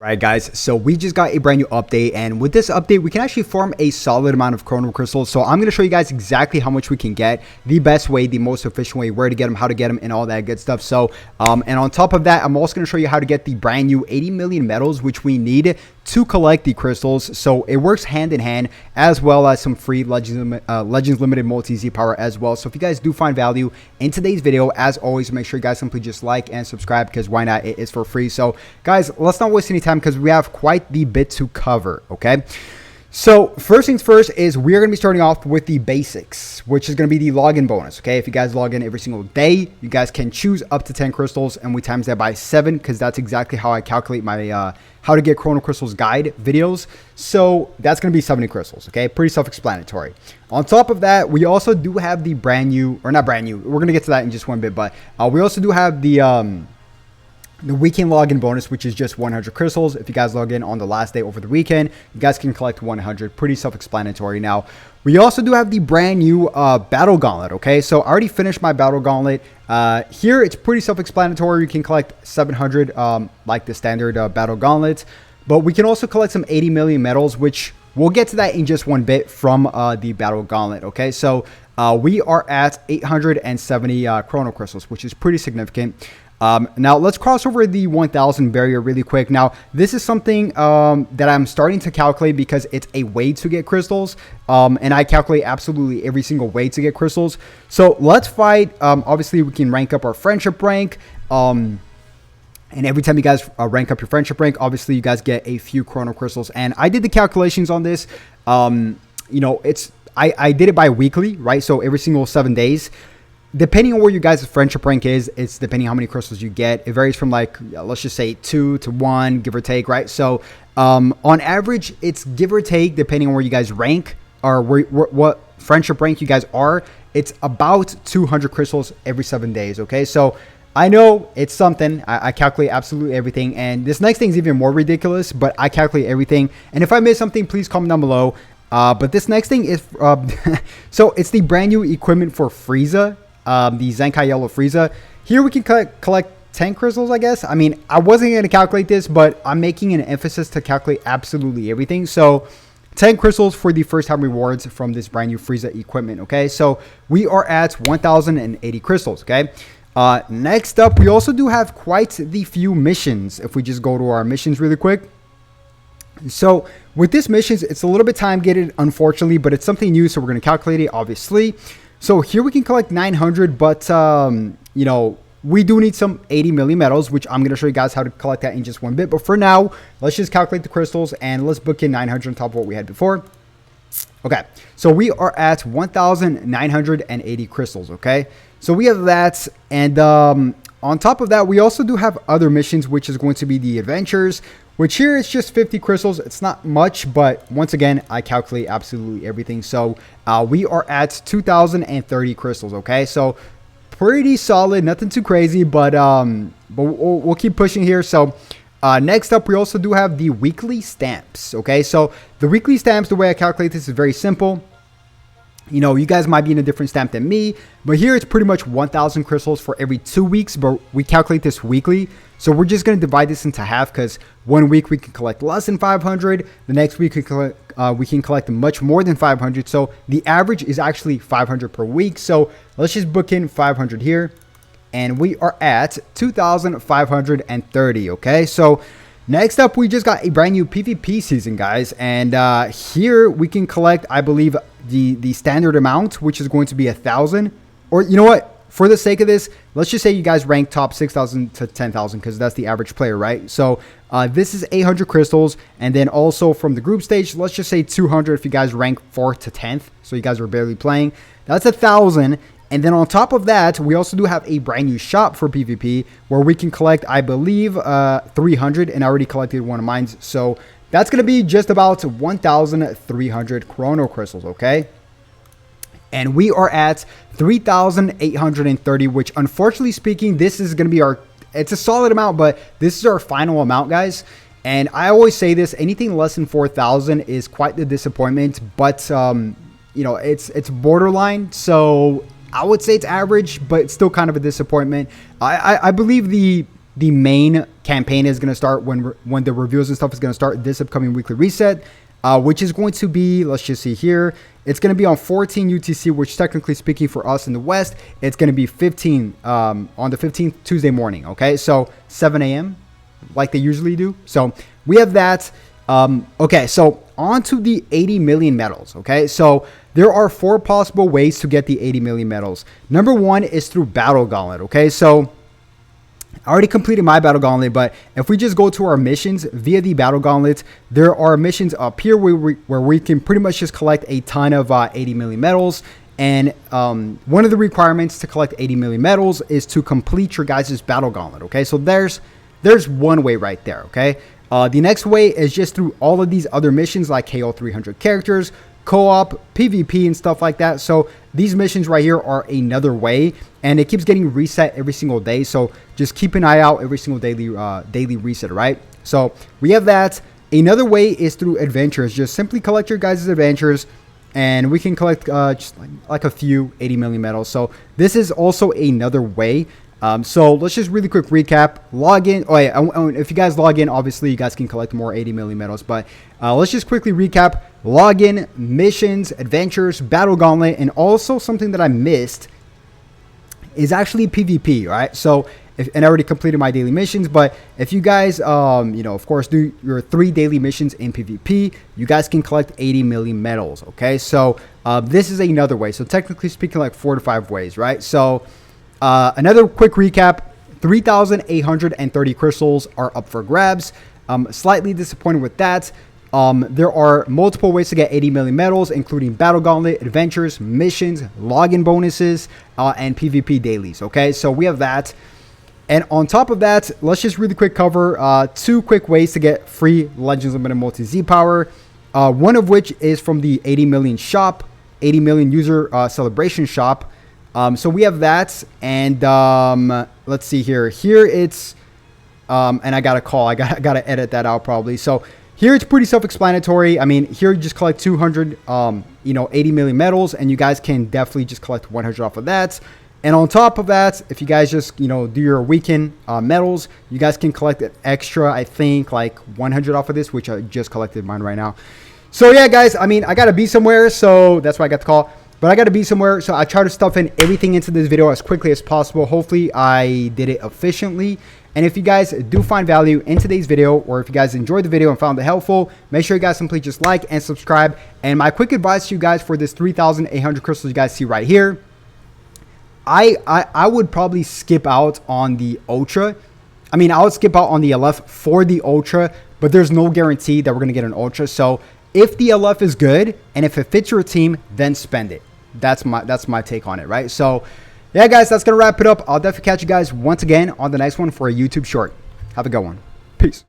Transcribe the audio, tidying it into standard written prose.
Right, guys, so we just got a brand new update, and with this update we can actually farm a solid amount of chrono crystals. So I'm going to show you guys exactly how much we can get, the best way, the most efficient way, where to get them, how to get them, and all that good stuff. So and on top of that, I'm also going to show you how to get the brand new 80 million medals, which we need to collect the crystals. So it works hand in hand, as well as some free Legends Limited multi-Z power as well. So if you guys do find value in today's video, as always, make sure you guys simply just like and subscribe, because why not? It is for free. So guys, let's not waste any time, because we have quite the bit to cover. Okay, so first things first is we're going to be starting off with the basics, which is going to be the login bonus. Okay, if you guys log in every single day, you guys can choose up to 10 crystals, and we times that by 7, because that's exactly how I calculate my how to get chrono crystals guide videos. So that's going to be 70 crystals. Okay, pretty self-explanatory. On top of that, we also do have the brand new, or not brand new, we're going to get to that in just one bit, but we also do have the weekend login bonus, which is just 100 crystals. If you guys log in on the last day over the weekend, you guys can collect 100. Pretty self-explanatory. Now, we also do have the brand new battle gauntlet. Okay, so I already finished my battle gauntlet. Here, it's pretty self-explanatory. You can collect 700 like the standard battle gauntlet, but we can also collect some 80 million medals, which we'll get to that in just one bit from the battle gauntlet. Okay, so we are at 870 chrono crystals, which is pretty significant. Now let's cross over the 1000 barrier really quick. Now this is something that I'm starting to calculate, because it's a way to get crystals, and I calculate absolutely every single way to get crystals. So let's fight. Obviously we can rank up our friendship rank, and every time you guys rank up your friendship rank, obviously you guys get a few chrono crystals. And I did the calculations on this. You know, I did it bi-weekly, right? So every single 7 days. Depending on where you guys' friendship rank is, it's depending how many crystals you get. It varies from, like, let's just say 2 to 1, give or take, right? So on average, it's give or take, depending on where you guys rank, or what friendship rank you guys are, it's about 200 crystals every 7 days. Okay, so I know it's something. I calculate absolutely everything, and this next thing is even more ridiculous, but I calculate everything. And if I miss something, please comment down below. But this next thing is so it's the brand new equipment for Frieza. The Zenkai Yellow Frieza. Here we can collect 10 crystals, I guess. I mean, I wasn't going to calculate this, but I'm making an emphasis to calculate absolutely everything. So 10 crystals for the first time rewards from this brand new Frieza equipment. Okay, so we are at 1080 crystals. Okay, next up, we also do have quite the few missions. If we just go to our missions really quick. So with this missions, it's a little bit time gated, unfortunately, but it's something new, so we're going to calculate it, obviously. So here we can collect 900, but, you know, we do need some 80 million medals, which I'm going to show you guys how to collect that in just one bit. But for now, let's just calculate the crystals, and let's book in 900 on top of what we had before. Okay, so we are at 1,980 crystals, okay? So we have that, and on top of that, we also do have other missions, which is going to be the adventures, which here is just 50 crystals. It's not much, but once again, I calculate absolutely everything. So we are at 2,030 crystals, okay? So pretty solid, nothing too crazy, but we'll keep pushing here. So next up, we also do have the weekly stamps, okay? So the weekly stamps, the way I calculate this is very simple. You know, you guys might be in a different stamp than me, but here it's pretty much 1,000 crystals for every 2 weeks, but we calculate this weekly. So we're just going to divide this into half, because 1 week we can collect less than 500. The next week we can collect much more than 500. So the average is actually 500 per week. So let's just book in 500 here, and we are at 2,530. Okay, so next up, we just got a brand new PvP season, guys, and here we can collect, I believe, the standard amount, which is going to be 1,000. Or you know what? For the sake of this, let's just say you guys rank top 6,000 to 10,000, because that's the average player, right? So this is 800 crystals, and then also from the group stage, let's just say 200 if you guys rank 4th to 10th. So you guys are barely playing. That's 1,000. And then on top of that, we also do have a brand new shop for PvP, where we can collect, I believe, 300, and I already collected one of mine. So that's going to be just about 1,300 chrono crystals, okay? And we are at 3,830, which, unfortunately speaking, this is going to be our, it's a solid amount, but this is our final amount, guys. And I always say this, anything less than 4,000 is quite the disappointment, but, you know, it's borderline. So I would say it's average, but it's still kind of a disappointment. I believe the the main campaign is going to start, when the reveals and stuff is going to start this upcoming weekly reset, which is going to be, let's just see here, it's going to be on 14 UTC, which technically speaking for us in the West, it's going to be 15 on the 15th Tuesday morning. Okay, so 7 a.m. like they usually do. So we have that. Okay, so on to the 80 million medals. Okay, so there are 4 possible ways to get the 80 million medals. Number 1 is through Battle Gauntlet. Okay, so I already completed my Battle Gauntlet, but if we just go to our missions via the Battle Gauntlet, there are missions up here where we can pretty much just collect a ton of 80 million medals. And one of the requirements to collect 80 million medals is to complete your guys' Battle Gauntlet. Okay, so there's one way right there. Okay, the next way is just through all of these other missions like KO 300 characters, co-op, PvP, and stuff like that. So these missions right here are another way, and it keeps getting reset every single day. So just keep an eye out every single daily reset, right? So we have that. Another way is through adventures. Just simply collect your guys' adventures, and we can collect just like a few 80 million medals. So this is also another way. So let's just really quick recap. Log in. Oh yeah, if you guys log in, obviously you guys can collect more 80 million medals. But let's just quickly recap. Log in, missions, adventures, Battle Gauntlet, and also something that I missed is actually PvP. Right. So and I already completed my daily missions. But if you guys, of course, do your 3 daily missions in PvP, you guys can collect 80 million medals. Okay. So this is another way. So technically speaking, like 4 to 5 ways. Right. So another quick recap, 3,830 crystals are up for grabs. Slightly disappointed with that. There are multiple ways to get 80 million medals, including Battle Gauntlet, adventures, missions, login bonuses, and PvP dailies. Okay, so we have that. And on top of that, let's just really quick cover 2 quick ways to get free Legends Limited Multi-Z power. One of which is from the 80 million shop, 80 million user celebration shop. So we have that, and let's see here. Here it's, and I got a call. I gotta edit that out probably. So here it's pretty self-explanatory. I mean, here you just collect 200, 80 million medals, and you guys can definitely just collect 100 off of that. And on top of that, if you guys just, do your weekend medals, you guys can collect an extra, I think, like 100 off of this, which I just collected mine right now. So yeah, guys, I mean, I gotta be somewhere, so that's why I got the call. But I got to be somewhere, so I try to stuff in everything into this video as quickly as possible. Hopefully, I did it efficiently. And if you guys do find value in today's video, or if you guys enjoyed the video and found it helpful, make sure you guys simply just like and subscribe. And my quick advice to you guys for this 3,800 crystals you guys see right here, I would probably skip out on the Ultra. I mean, I would skip out on the LF for the Ultra, but there's no guarantee that we're going to get an Ultra. So if the LF is good, and if it fits your team, then spend it. That's my take on it, right? So yeah, guys, that's gonna wrap it up. I'll definitely catch you guys once again on the next one for a YouTube short. Have a good one. Peace.